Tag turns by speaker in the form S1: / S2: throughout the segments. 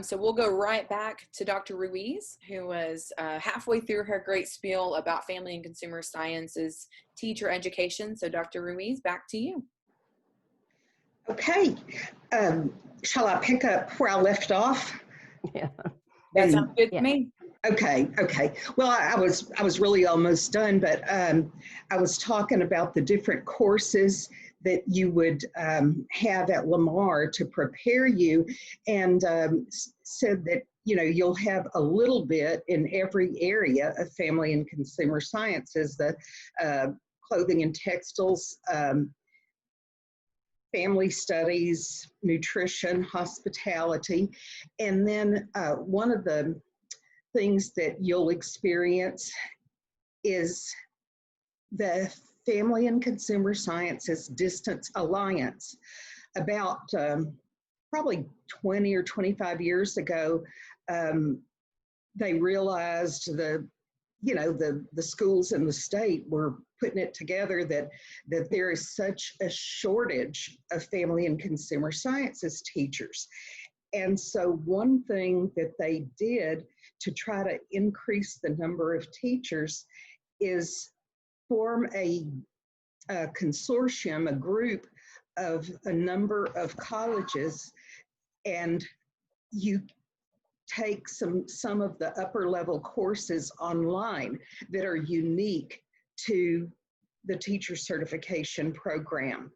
S1: So we'll go right back to Dr. Ruiz, who was halfway through her great spiel about family and consumer sciences teacher education. So Dr. Ruiz, back to you.
S2: Okay. Shall I pick up where I left off?
S3: Yeah.
S1: That sounds good to me.
S2: Okay. Well, I was really almost done, but I was talking about the different courses that you would have at Lamar to prepare you, and said that you'll have a little bit in every area of family and consumer sciences, the clothing and textiles, family studies, nutrition, hospitality, and then one of the things that you'll experience is the Family and Consumer Sciences Distance Alliance. About probably 20 or 25 years ago, they realized the schools in the state were putting it together that there is such a shortage of family and consumer sciences teachers. And so one thing that they did to try to increase the number of teachers is form a consortium, a group of a number of colleges, and you take some of the upper level courses online that are unique to the teacher certification program.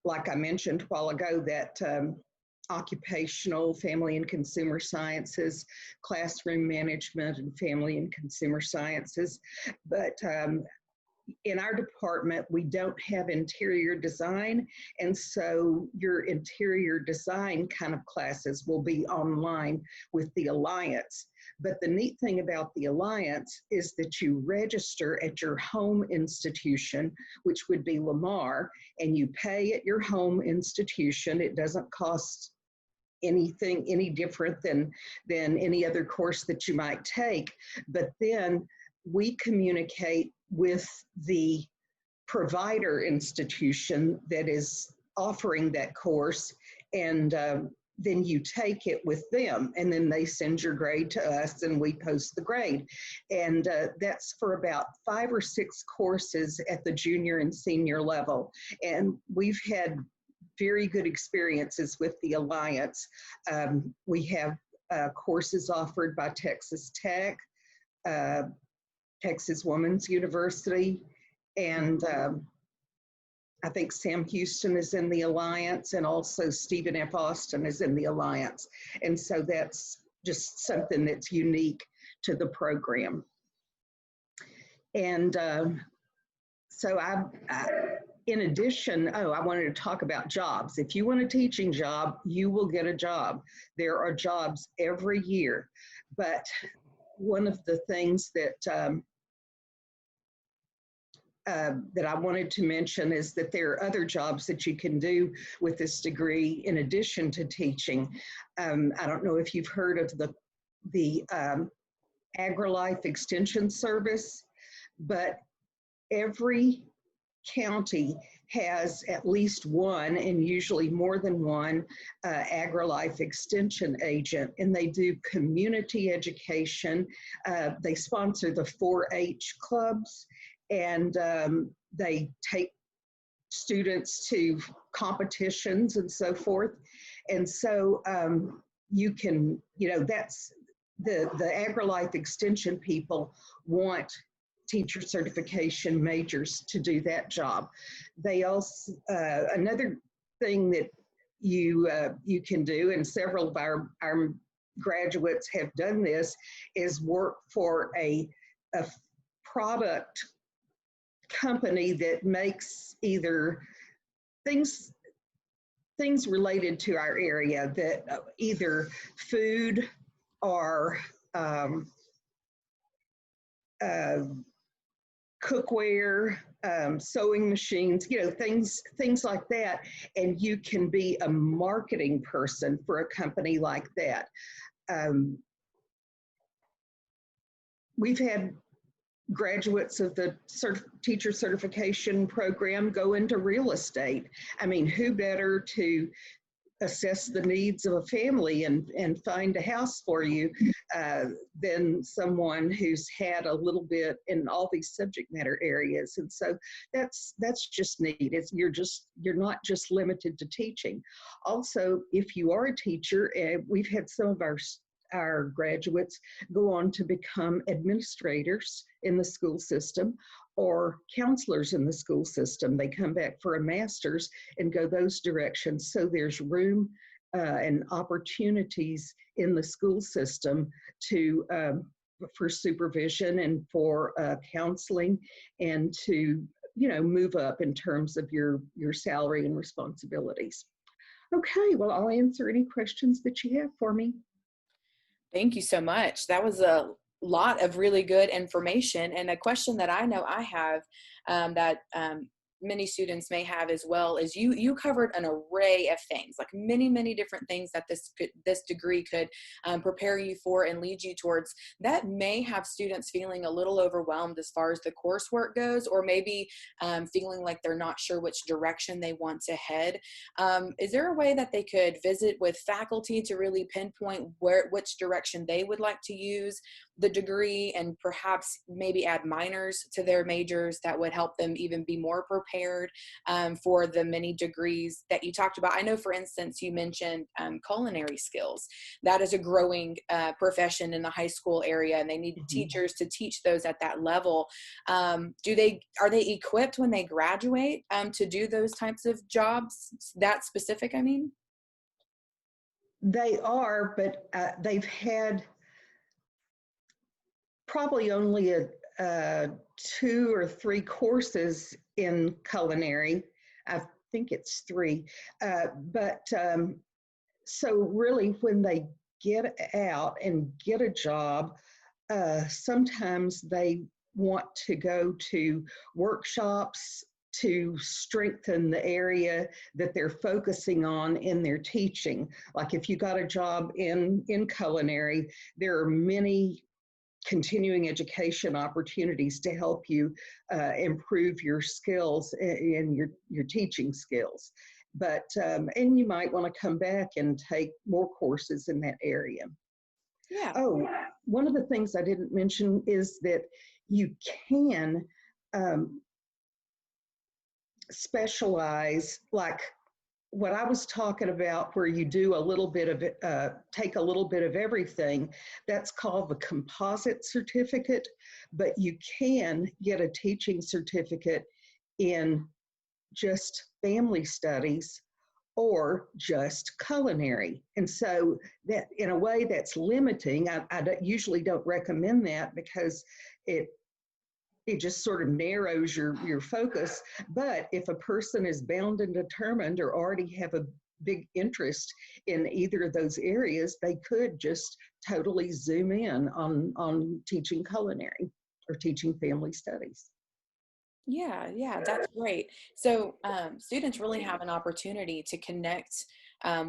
S2: Like I mentioned a while ago, that occupational, family and consumer sciences, classroom management, and family and consumer sciences. But in our department, we don't have interior design, and so your interior design kind of classes will be online with the Alliance. But the neat thing about the Alliance is that you register at your home institution, which would be Lamar, and you pay at your home institution. It doesn't cost anything any different than any other course that you might take. But then we communicate with the provider institution that is offering that course, and then you take it with them, and then they send your grade to us and we post the grade. And that's for about 5 or 6 courses at the junior and senior level. And we've had very good experiences with the Alliance. We have courses offered by Texas Tech, Texas Women's University, and I think Sam Houston is in the Alliance, and also Stephen F. Austin is in the Alliance. And so that's just something that's unique to the program. And so in addition, I wanted to talk about jobs. If you want a teaching job, you will get a job. There are jobs every year. But one of the things that I wanted to mention is that there are other jobs that you can do with this degree in addition to teaching. I don't know if you've heard of the AgriLife Extension Service, but every county has at least one, and usually more than one, AgriLife Extension agent, and they do community education. They sponsor the 4-H clubs, and they take students to competitions and so forth. And so you can, that's the AgriLife Extension people want teacher certification majors to do that job. They also, another thing that you can do, and several of our graduates have done this, is work for a product company that makes either things related to our area, that either food or cookware, sewing machines, things like that. And you can be a marketing person for a company like that. We've had graduates of the teacher certification program go into real estate. I mean, who better to assess the needs of a family and find a house for you than someone who's had a little bit in all these subject matter areas. And so that's just neat. You're not just limited to teaching. Also, if you are a teacher, we've had some of our graduates go on to become administrators in the school system or counselors in the school system. They come back for a master's and go those directions. So there's room and opportunities in the school system to for supervision and for counseling, and to move up in terms of your salary and responsibilities. Okay, well, I'll answer any questions that you have for me.
S1: Thank you so much. That was a lot of really good information. And a question that I know I have that many students may have as well is you covered an array of things, like many different things that this degree could prepare you for and lead you towards, that may have students feeling a little overwhelmed as far as the coursework goes, or maybe feeling like they're not sure which direction they want to head. Is there a way that they could visit with faculty to really pinpoint which direction they would like to use the degree, and perhaps maybe add minors to their majors that would help them even be more prepared for the many degrees that you talked about? I know, for instance, you mentioned culinary skills. That is a growing profession in the high school area, and they need teachers to teach those at that level. Are they equipped when they graduate to do those types of jobs, that specific, I mean?
S2: They are, but they've had probably only 2 or 3 courses in culinary. I think it's 3. So really, when they get out and get a job, sometimes they want to go to workshops to strengthen the area that they're focusing on in their teaching. Like if you got a job in culinary, there are many continuing education opportunities to help you improve your skills and your teaching skills. But and you might want to come back and take more courses in that area.
S1: Yeah.
S2: Oh, one of the things I didn't mention is that you can specialize, like what I was talking about, where you do a little bit of it, take a little bit of everything. That's called the composite certificate, but you can get a teaching certificate in just family studies or just culinary. And so that, in a way, that's limiting. I usually don't recommend that because it just sort of narrows your focus. But if a person is bound and determined or already have a big interest in either of those areas, they could just totally zoom in on teaching culinary or teaching family studies.
S1: Yeah, that's great. So students really have an opportunity to connect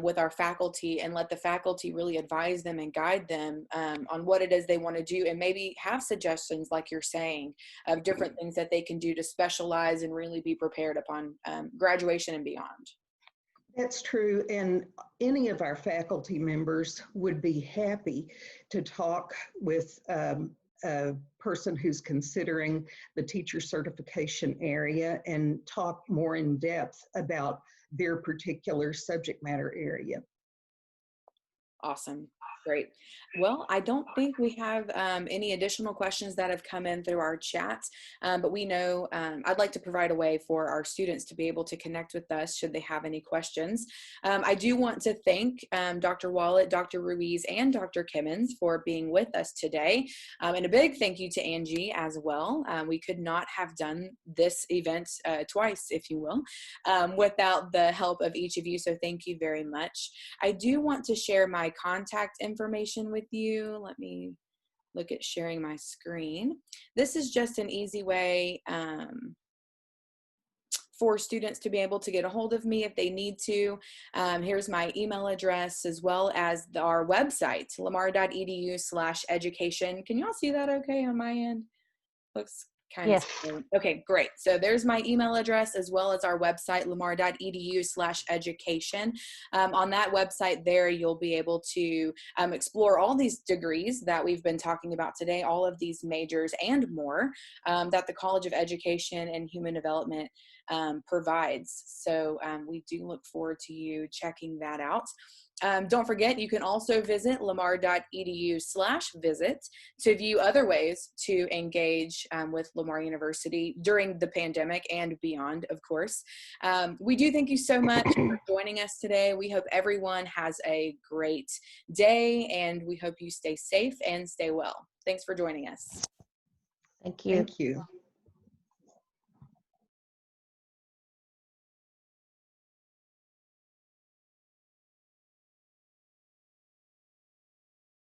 S1: with our faculty and let the faculty really advise them and guide them on what it is they want to do, and maybe have suggestions, like you're saying, of different things that they can do to specialize and really be prepared upon graduation and beyond.
S2: That's true, and any of our faculty members would be happy to talk with a person who's considering the teacher certification area and talk more in depth about their particular subject matter area.
S1: Awesome. Great. Well, I don't think we have any additional questions that have come in through our chat, but we know I'd like to provide a way for our students to be able to connect with us should they have any questions. I do want to thank Dr. Wallet, Dr. Ruiz, and Dr. Kimmons for being with us today. And a big thank you to Angie as well. We could not have done this event twice, if you will, without the help of each of you. So thank you very much. I do want to share my contact information with you. Let me look at sharing my screen. This is just an easy way for students to be able to get a hold of me if they need to. Here's my email address, as well as our website, lamar.edu/education. Can you all see that okay on my end? Looks kind of
S3: Yes.
S1: thing. Okay, great. So there's my email address as well as our website, lamar.edu/education. On that website there, you'll be able to explore all these degrees that we've been talking about today, all of these majors and more that the College of Education and Human Development provides. So we do look forward to you checking that out. Don't forget, you can also visit lamar.edu/visit to view other ways to engage with Lamar University during the pandemic and beyond, of course. We do thank you so much for joining us today. We hope everyone has a great day, and we hope you stay safe and stay well. Thanks for joining us.
S3: Thank you.
S2: Thank you.